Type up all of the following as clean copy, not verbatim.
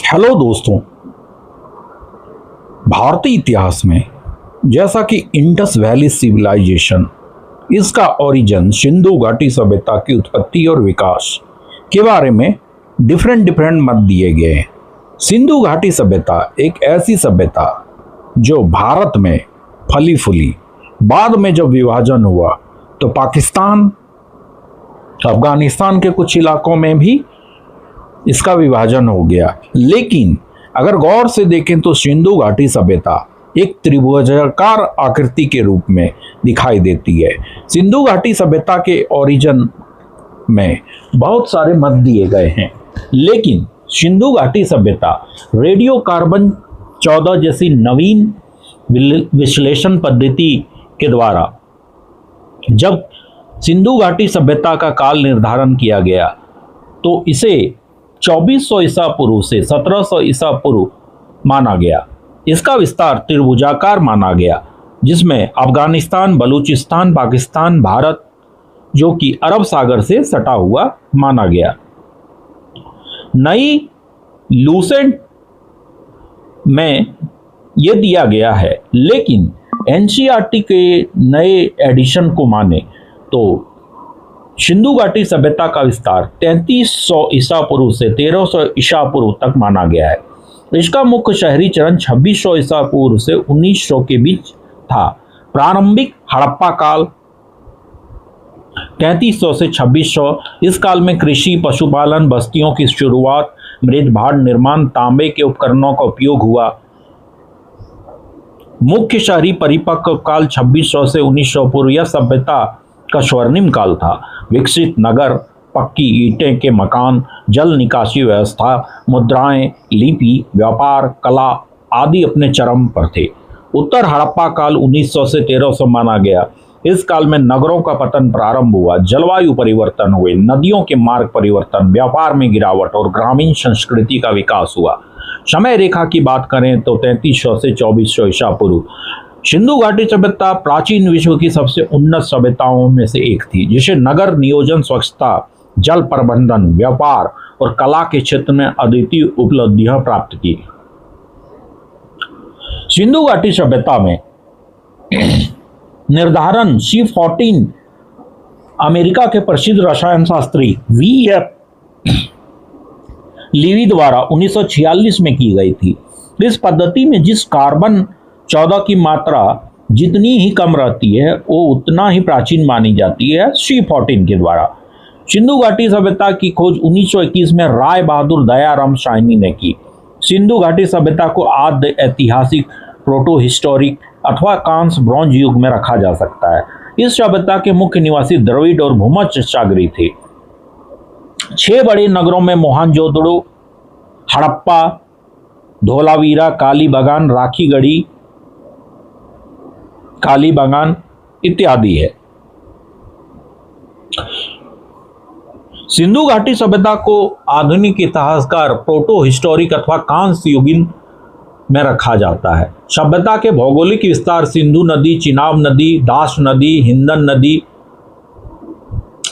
Hello दोस्तों। भारतीय इतिहास में जैसा कि इंडस वैली सिविलाइजेशन, इसका ओरिजिन, सिंधु घाटी सभ्यता की उत्पत्ति और विकास के बारे में डिफरेंट मत दिए गए हैं। सिंधु घाटी सभ्यता एक ऐसी सभ्यता जो भारत में फली फूली, बाद में जब विभाजन हुआ तो पाकिस्तान, अफगानिस्तान के कुछ इलाकों में भी इसका विभाजन हो गया। लेकिन अगर गौर से देखें तो सिंधु घाटी सभ्यता एक त्रिभुजाकार आकृति के रूप में दिखाई देती है। सिंधु घाटी सभ्यता के ओरिजिन में बहुत सारे मत दिए गए हैं, लेकिन सिंधु घाटी सभ्यता रेडियो कार्बन 14 जैसी नवीन विश्लेषण पद्धति के द्वारा जब सिंधु घाटी सभ्यता का काल निर्धारण किया गया तो इसे 2400 ईसा पूर्व से 1700 ईसा पूर्व माना गया। इसका विस्तार त्रिभुजाकार माना गया, जिसमें अफगानिस्तान, बलूचिस्तान, पाकिस्तान, भारत, जो कि अरब सागर से सटा हुआ माना गया। नई लूसेंट में यह दिया गया है, लेकिन एनसीईआरटी के नए एडिशन को माने तो सिंधु घाटी सभ्यता का विस्तार 3300 ईसा पूर्व से 1300 ईसा पूर्व तक माना गया है। इसका मुख्य शहरी चरण 2600 ईसा पूर्व से 1900 के बीच था। प्रारंभिक हड़प्पा काल 3300 से 2600, इस काल में कृषि, पशुपालन, बस्तियों की शुरुआत, मृद भांड निर्माण, तांबे के उपकरणों का उपयोग हुआ। मुख्य शहरी परिपक्व काल 2600 से 1900 पूर्व यह सभ्यता का स्वर्णिम काल था। विकसित नगर, पक्की ईंटें के मकान, जल निकासी व्यवस्था, मुद्राएं, लिपि, व्यापार, कला आदि अपने चरम पर थे। उत्तर हड़प्पा काल 1900 से 1300 माना गया। इस काल में नगरों का पतन प्रारंभ हुआ, जलवायु परिवर्तन हुए, नदियों के मार्ग परिवर्तन, व्यापार में गिरावट और ग्रामीण संस्कृति का विकास हुआ। समय रेखा की बात करें तो 3300 से 2400 ईसा पूर्व सिंधु घाटी सभ्यता प्राचीन विश्व की सबसे उन्नत सभ्यताओं में से एक थी, जिसे नगर नियोजन, स्वच्छता, जल प्रबंधन, व्यापार और कला के क्षेत्र में अद्वितीय उपलब्धियां प्राप्त की। सिंधु घाटी सभ्यता में निर्धारण C14 अमेरिका के प्रसिद्ध रसायन शास्त्री V.F. लीवी द्वारा 1946 में की गई थी। इस पद्धति में जिस कार्बन 14 की मात्रा जितनी ही कम रहती है वो उतना ही प्राचीन मानी जाती है C14 के द्वारा। सिंधु घाटी सभ्यता की खोज 1921 में राय बहादुर दयाराम साहनी ने की। सिंधु घाटी सभ्यता को आद्य ऐतिहासिक, प्रोटो हिस्टोरिक अथवा कांस्य ब्रॉन्ज युग में रखा जा सकता है। इस सभ्यता के मुख्य निवासी द्रविड़ और भूमध्य सागरी थे। 6 बड़े नगरों में मोहनजोदड़ो, हड़प्पा, धोलावीरा, कालीबंगान, राखीगढ़ी, कालीबंगान इत्यादि है। सिंधु घाटी सभ्यता को आधुनिक इतिहासकार प्रोटो हिस्टोरिक अथवा कांस्य युगीन में रखा जाता है। सभ्यता के भौगोलिक विस्तार सिंधु नदी, चिनाब नदी, दास नदी, हिंदन नदी,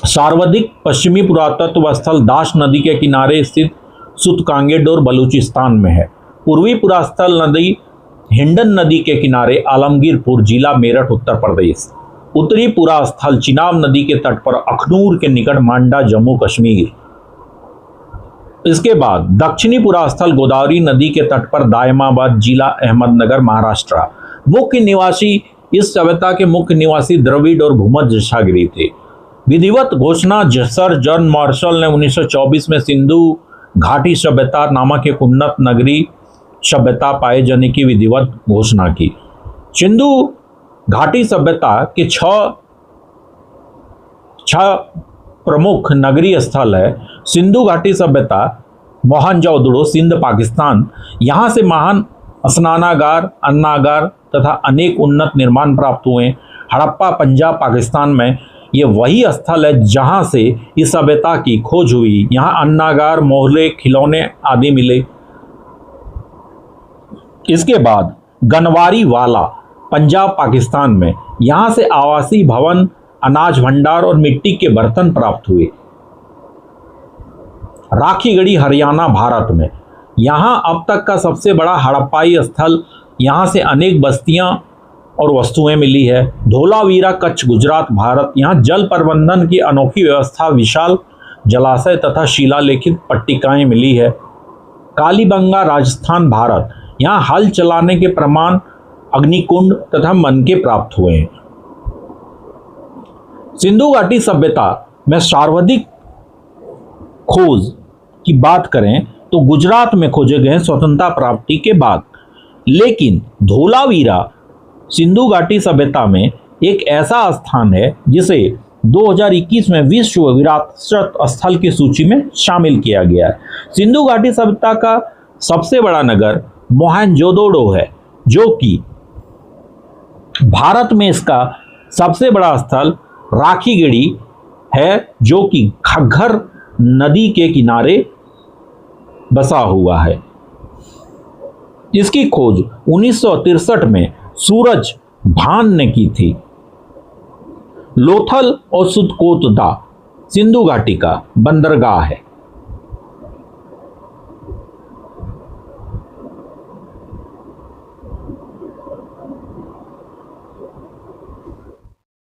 सर्वाधिक पश्चिमी पुरातत्व स्थल दास नदी के किनारे स्थित सुतकांगेड और बलूचिस्तान में है। पूर्वी पुरास्थल नदी हिंडन नदी के किनारे आलमगीरपुर जिला, मेरठ, उत्तर प्रदेश। उत्तरी पूरा स्थल चिनाब नदी के तट पर अखनूर के निकट मांडा, जम्मू कश्मीर। इसके बाद दक्षिणी पूरा स्थल गोदावरी नदी के तट पर दायमाबाद जिला, अहमदनगर, महाराष्ट्र। मुख्य निवासी, इस सभ्यता के मुख्य निवासी द्रविड़ और भूमध्य सागरी थे। विधिवत घोषणा सर जॉन मार्शल ने 1924 में सिंधु घाटी सभ्यता नामक एक उन्नत नगरी सभ्यता पाए जाने की विधिवत घोषणा की। सिंधु घाटी सभ्यता के छह प्रमुख नगरीय स्थल है। सिंधु घाटी सभ्यता मोहनजोदड़ो, सिंध, पाकिस्तान। यहाँ से महान स्नानागार, अन्नागार तथा अनेक उन्नत निर्माण प्राप्त हुए। हड़प्पा, पंजाब, पाकिस्तान में ये वही स्थल है जहाँ से इस सभ्यता की खोज हुई। यहाँ अन्नागार, मोहल्ले, खिलौने आदि मिले। इसके बाद गनवारी वाला, पंजाब, पाकिस्तान में, यहाँ से आवासीय भवन, अनाज भंडार और मिट्टी के बर्तन प्राप्त हुए। राखीगढ़ी, हरियाणा, भारत में, यहाँ अब तक का सबसे बड़ा हड़प्पाई स्थल, यहाँ से अनेक बस्तियाँ और वस्तुएं मिली है। धोलावीरा कच्छ गुजरात भारत, यहाँ जल प्रबंधन की अनोखी व्यवस्था, विशाल जलाशय तथा शिलालेखित पट्टिकाएं मिली है। कालीबंगा राजस्थान भारत, यहाँ हल चलाने के प्रमाण, अग्निकुंड तथा मनके प्राप्त हुए हैं। सिंधु घाटी सभ्यता में सर्वाधिक खोज की बात करें तो गुजरात में खोजे गए स्वतंत्रता प्राप्ति के बाद, लेकिन धोलावीरा सिंधु घाटी सभ्यता में एक ऐसा स्थान है जिसे 2021 में विश्व विरासत स्थल की सूची में शामिल किया गया है। सिंधु घाटी सभ्यता का सबसे बड़ा नगर मोहनजोदड़ो है, जो कि भारत में इसका सबसे बड़ा स्थल राखीगढ़ी है, जो कि घग्गर नदी के किनारे बसा हुआ है। इसकी खोज 1963 में सूरज भान ने की थी। लोथल और सुदकोतदा सिंधु घाटी का बंदरगाह है।